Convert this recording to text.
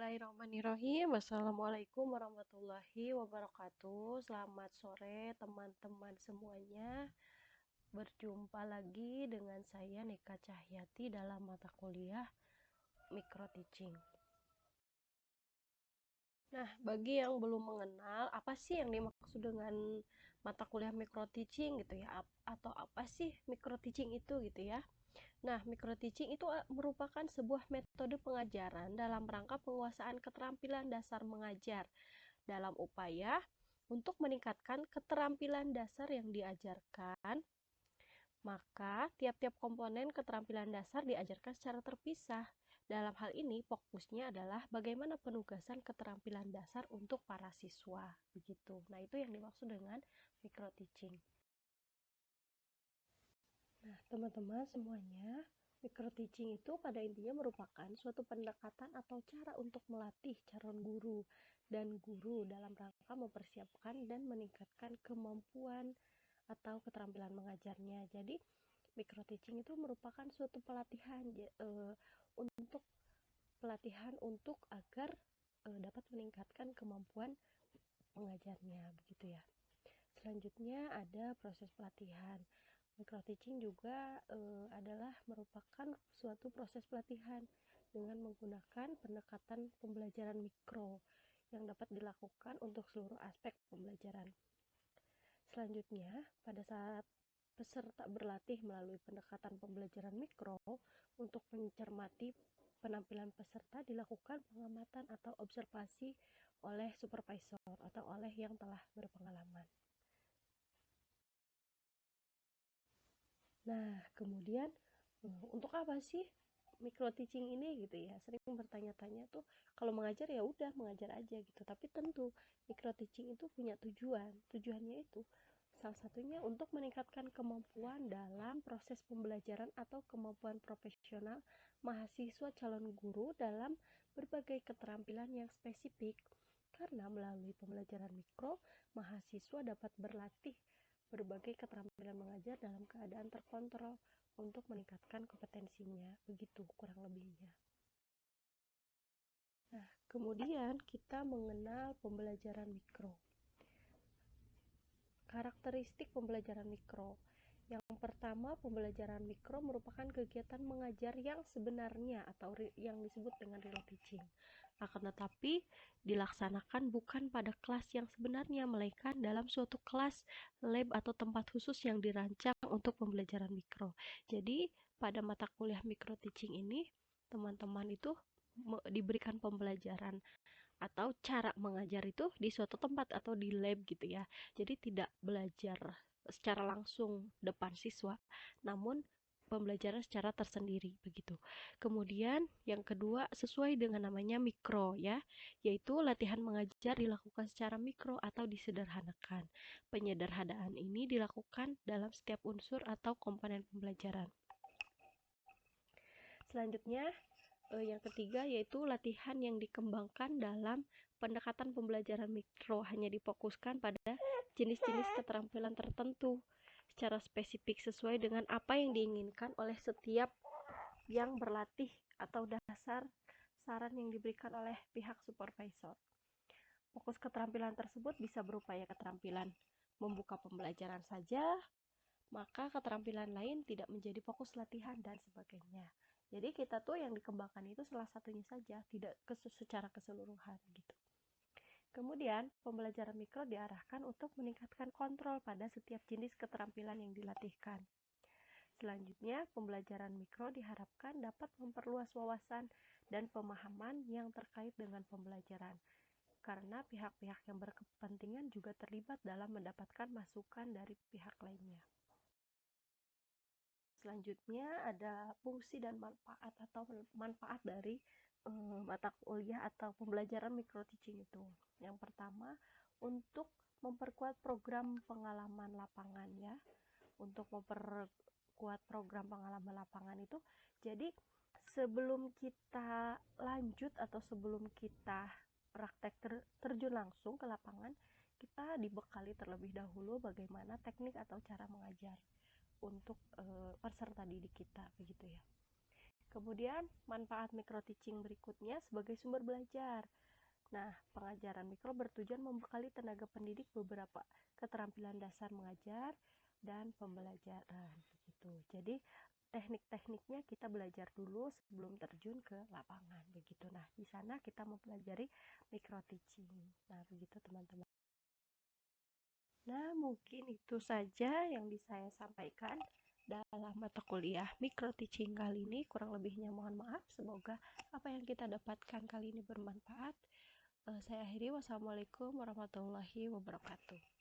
Bismillahirrahmanirrahim. Assalamualaikum warahmatullahi wabarakatuh. Selamat sore teman-teman semuanya. Berjumpa lagi dengan saya Nika Cahyati dalam mata kuliah Micro Teaching. Nah, bagi yang belum mengenal apa sih yang dimaksud dengan mata kuliah Micro Teaching gitu ya, atau apa sih Micro Teaching itu gitu ya. Nah, micro teaching itu merupakan sebuah metode pengajaran dalam rangka penguasaan keterampilan dasar mengajar dalam upaya untuk meningkatkan keterampilan dasar yang diajarkan. Maka, tiap-tiap komponen keterampilan dasar diajarkan secara terpisah. Dalam hal ini, fokusnya adalah bagaimana penugasan keterampilan dasar untuk para siswa. Begitu. Nah, itu yang dimaksud dengan micro teaching. Nah, teman-teman semuanya, micro teaching itu pada intinya merupakan suatu pendekatan atau cara untuk melatih calon guru dan guru dalam rangka mempersiapkan dan meningkatkan kemampuan atau keterampilan mengajarnya. Jadi, micro teaching itu merupakan suatu pelatihan untuk agar dapat meningkatkan kemampuan mengajarnya, begitu ya. Selanjutnya ada proses pelatihan. Micro teaching juga adalah merupakan suatu proses pelatihan dengan menggunakan pendekatan pembelajaran mikro yang dapat dilakukan untuk seluruh aspek pembelajaran. Selanjutnya, pada saat peserta berlatih melalui pendekatan pembelajaran mikro, untuk mencermati penampilan peserta dilakukan pengamatan atau observasi oleh supervisor atau oleh yang telah berpengalaman. Nah, kemudian untuk apa sih micro teaching ini gitu ya? Sering bertanya-tanya tuh, kalau mengajar ya udah mengajar aja gitu. Tapi tentu micro teaching itu punya tujuan. Tujuannya itu salah satunya untuk meningkatkan kemampuan dalam proses pembelajaran atau kemampuan profesional mahasiswa calon guru dalam berbagai keterampilan yang spesifik. Karena melalui pembelajaran mikro, mahasiswa dapat berlatih berbagai keterampilan mengajar dalam keadaan terkontrol untuk meningkatkan kompetensinya, begitu kurang lebihnya. Nah, kemudian kita mengenal pembelajaran mikro. Karakteristik pembelajaran mikro. Yang pertama, pembelajaran mikro merupakan kegiatan mengajar yang sebenarnya atau yang disebut dengan real teaching. Akan tetapi dilaksanakan bukan pada kelas yang sebenarnya, melainkan dalam suatu kelas, lab atau tempat khusus yang dirancang untuk pembelajaran mikro. Jadi pada mata kuliah micro teaching ini, teman-teman itu diberikan pembelajaran atau cara mengajar itu di suatu tempat atau di lab gitu ya. Jadi tidak belajar secara langsung depan siswa, namun pembelajaran secara tersendiri begitu. Kemudian yang kedua, sesuai dengan namanya mikro ya, yaitu latihan mengajar dilakukan secara mikro atau disederhanakan. Penyederhanaan ini dilakukan dalam setiap unsur atau komponen pembelajaran. Selanjutnya, yang ketiga yaitu latihan yang dikembangkan dalam pendekatan pembelajaran mikro hanya difokuskan pada jenis-jenis keterampilan tertentu secara spesifik sesuai dengan apa yang diinginkan oleh setiap yang berlatih atau dasar saran yang diberikan oleh pihak supervisor. Fokus keterampilan tersebut bisa berupa keterampilan membuka pembelajaran saja, maka keterampilan lain tidak menjadi fokus latihan dan sebagainya. Jadi kita tuh yang dikembangkan itu salah satunya saja, tidak secara keseluruhan gitu. Kemudian, pembelajaran mikro diarahkan untuk meningkatkan kontrol pada setiap jenis keterampilan yang dilatihkan. Selanjutnya, pembelajaran mikro diharapkan dapat memperluas wawasan dan pemahaman yang terkait dengan pembelajaran, karena pihak-pihak yang berkepentingan juga terlibat dalam mendapatkan masukan dari pihak lainnya. Selanjutnya ada fungsi dan manfaat atau manfaat dari mata kuliah atau pembelajaran micro teaching itu. Yang pertama, untuk memperkuat program pengalaman lapangan ya. Untuk memperkuat program pengalaman lapangan itu, jadi sebelum kita lanjut atau sebelum kita praktek terjun langsung ke lapangan, kita dibekali terlebih dahulu bagaimana teknik atau cara mengajar untuk peserta didik kita begitu ya. Kemudian, manfaat micro teaching berikutnya sebagai sumber belajar. Nah, pengajaran mikro bertujuan membekali tenaga pendidik beberapa keterampilan dasar mengajar dan pembelajaran. Begitu. Jadi, teknik-tekniknya kita belajar dulu sebelum terjun ke lapangan. Begitu. Nah, di sana kita mempelajari micro teaching. Nah, begitu teman-teman. Nah, mungkin itu saja yang bisa saya sampaikan dalam mata kuliah micro teaching kali ini. Kurang lebihnya mohon maaf. Semoga apa yang kita dapatkan kali ini bermanfaat. Saya akhiri. Wassalamualaikum warahmatullahi wabarakatuh.